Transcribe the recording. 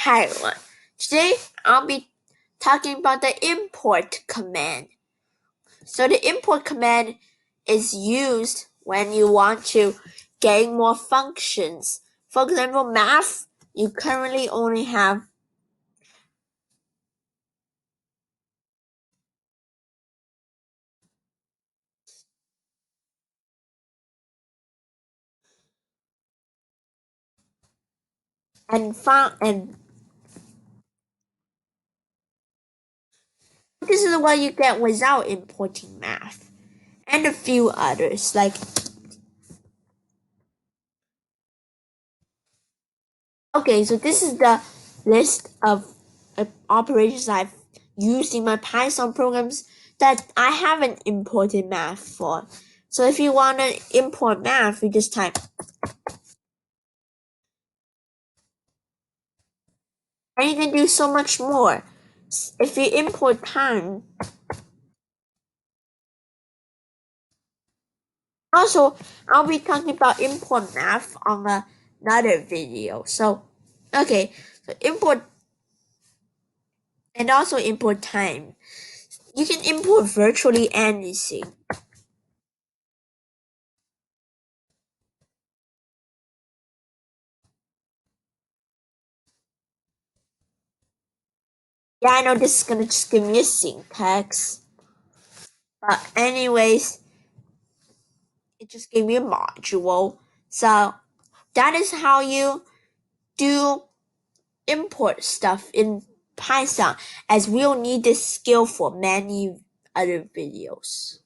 Hi everyone. Today I'll be talking about the import command. So the import command is used when you want to gain more functions. For example, math, you currently only have and this is what you get without importing math. And a few others like okay, so this is the list of operations I've used in my Python programs that I haven't imported math for. So if you want to import math, you just type. And you can do so much more. If you import time, also, I'll be talking about import math on another video. So, okay, so import and also import time. You can import virtually anything. Yeah, I know this is gonna just give me a syntax. But anyways, it just gave me a module. So that is how you do import stuff in Python, as we'll need this skill for many other videos.